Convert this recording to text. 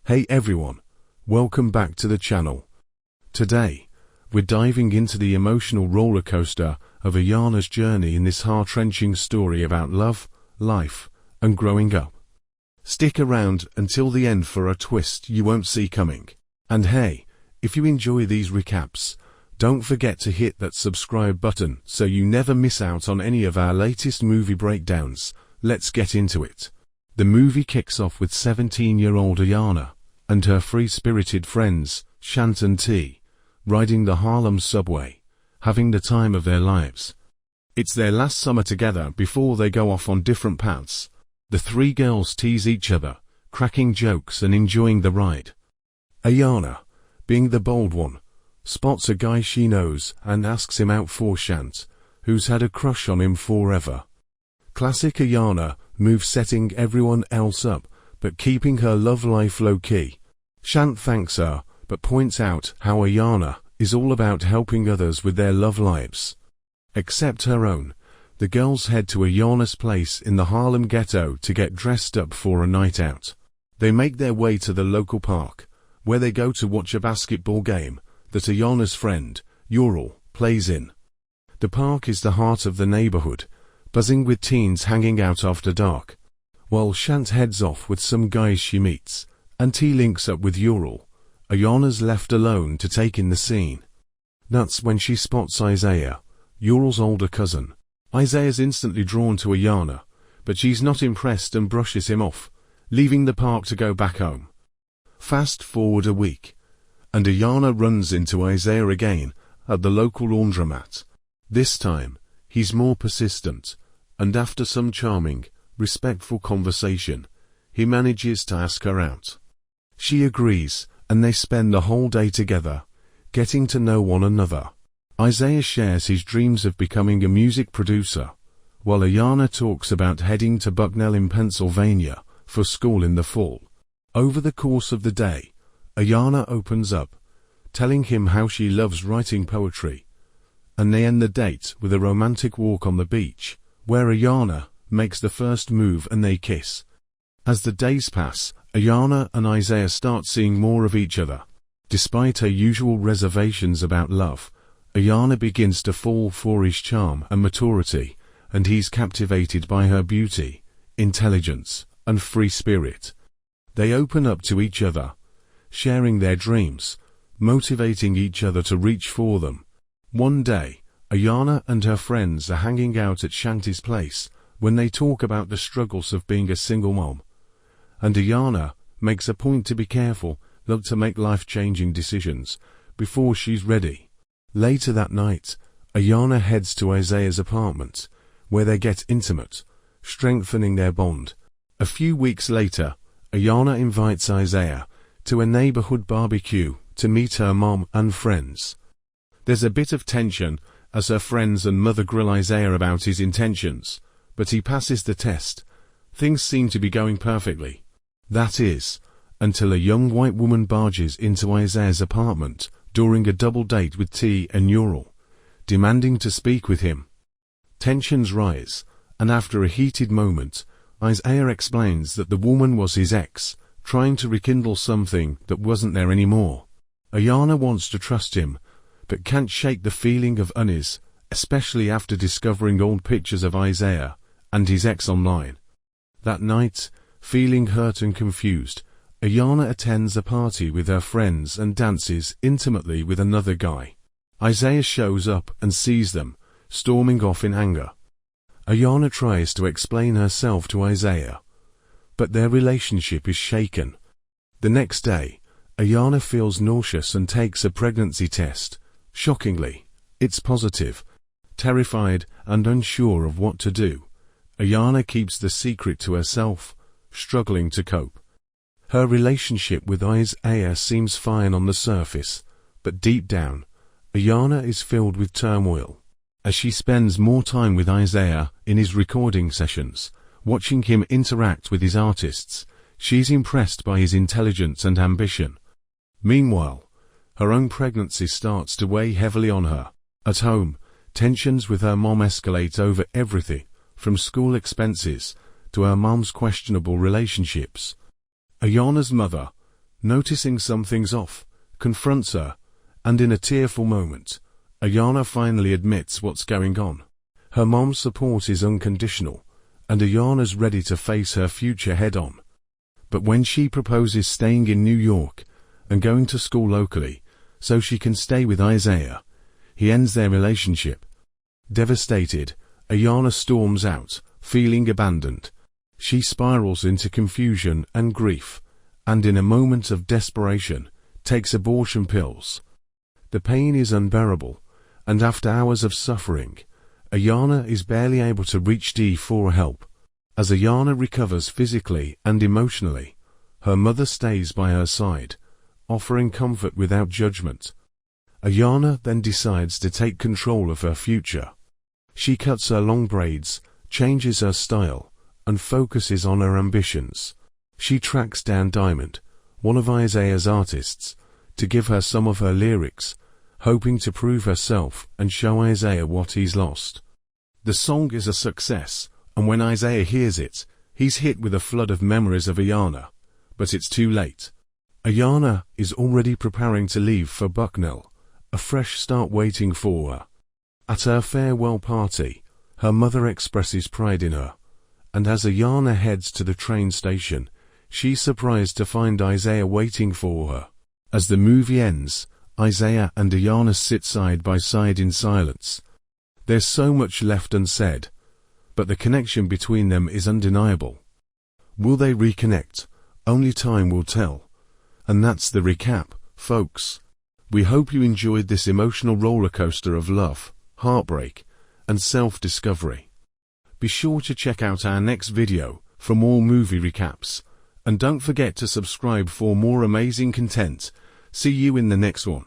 Hey everyone, welcome back to the channel. Today, we're diving into the emotional roller coaster of Aayana's journey in this heart-wrenching story about love, life, and growing up. Stick around until the end for a twist you won't see coming. And hey, if you enjoy these recaps, don't forget to hit that subscribe button so you never miss out on any of our latest movie breakdowns. Let's get into it. The movie kicks off with 17-year-old Aayana and her free-spirited friends, Shant and T, riding the Harlem subway, having the time of their lives. It's their last summer together before they go off on different paths. The three girls tease each other, cracking jokes and enjoying the ride. Aayana, being the bold one, spots a guy she knows and asks him out for Shant, who's had a crush on him forever. Classic Aayana move, setting everyone else up, but keeping her love life low-key. Shant thanks her, but points out how Aayana is all about helping others with their love lives. Except her own. The girls head to Aayana's place in the Harlem ghetto to get dressed up for a night out. They make their way to the local park, where they go to watch a basketball game that Aayana's friend, Ural, plays in. The park is the heart of the neighborhood, buzzing with teens hanging out after dark. While Shant heads off with some guys she meets, and T links up with Ural, Aayana's left alone to take in the scene. That's when she spots Isaiah, Ural's older cousin. Isaiah's instantly drawn to Aayana, but she's not impressed and brushes him off, leaving the park to go back home. Fast forward a week, and Aayana runs into Isaiah again at the local laundromat. This time, he's more persistent, and after some charming, respectful conversation, he manages to ask her out. She agrees, and they spend the whole day together, getting to know one another. Isaiah shares his dreams of becoming a music producer, while Aayana talks about heading to Bucknell in Pennsylvania for school in the fall. Over the course of the day, Aayana opens up, telling him how she loves writing poetry, and they end the date with a romantic walk on the beach, where Aayana makes the first move and they kiss. As the days pass, Aayana and Isaiah start seeing more of each other. Despite her usual reservations about love, Aayana begins to fall for his charm and maturity, and he's captivated by her beauty, intelligence, and free spirit. They open up to each other, sharing their dreams, motivating each other to reach for them. One day, Aayana and her friends are hanging out at Shanti's place when they talk about the struggles of being a single mom. And Aayana makes a point to be careful not to make life-changing decisions before she's ready. Later that night, Aayana heads to Isaiah's apartment, where they get intimate, strengthening their bond. A few weeks later, Aayana invites Isaiah to a neighborhood barbecue to meet her mom and friends. There's a bit of tension as her friends and mother grill Isaiah about his intentions, but he passes the test. Things seem to be going perfectly. That is, until a young white woman barges into Isaiah's apartment during a double date with T and Ural, demanding to speak with him. Tensions rise, and after a heated moment, Isaiah explains that the woman was his ex, trying to rekindle something that wasn't there anymore. Aayana wants to trust him, but can't shake the feeling of unease, especially after discovering old pictures of Isaiah and his ex online. That night, feeling hurt and confused, Aayana attends a party with her friends and dances intimately with another guy. Isaiah shows up and sees them, storming off in anger. Aayana tries to explain herself to Isaiah, but their relationship is shaken. The next day, Aayana feels nauseous and takes a pregnancy test. Shockingly, it's positive. Terrified and unsure of what to do, Aayana keeps the secret to herself, struggling to cope. Her relationship with Isaiah seems fine on the surface, but deep down, Aayana is filled with turmoil. As she spends more time with Isaiah in his recording sessions, watching him interact with his artists, she's impressed by his intelligence and ambition. Meanwhile, her own pregnancy starts to weigh heavily on her. At home, tensions with her mom escalate over everything, from school expenses to her mom's questionable relationships. Aayana's mother, Noticing something's off, confronts her, and in a tearful moment, Aayana finally admits what's going on. Her mom's support is unconditional, and Aayana's ready to face her future head-on. But when she proposes staying in New York and going to school locally so she can stay with Isaiah, he ends their relationship. Devastated, Aayana storms out, feeling abandoned. She spirals into confusion and grief, and in a moment of desperation, takes abortion pills. The pain is unbearable, and after hours of suffering, Aayana is barely able to reach D for help. As Aayana recovers physically and emotionally, her mother stays by her side, offering comfort without judgment. Aayana then decides to take control of her future. She cuts her long braids, changes her style, and focuses on her ambitions. She tracks down Diamond, one of Isaiah's artists, to give her some of her lyrics, hoping to prove herself and show Isaiah what he's lost. The song is a success, and when Isaiah hears it, he's hit with a flood of memories of Aayana. But it's too late. Aayana is already preparing to leave for Bucknell, a fresh start waiting for her. At her farewell party, her mother expresses pride in her, and as Aayana heads to the train station, she's surprised to find Isaiah waiting for her. As the movie ends, Isaiah and Aayana sit side by side in silence. There's so much left unsaid, but the connection between them is undeniable. Will they reconnect? Only time will tell. And that's the recap, folks. We hope you enjoyed this emotional roller coaster of love, heartbreak, and self-discovery. Be sure to check out our next video for more movie recaps, and don't forget to subscribe for more amazing content. See you in the next one.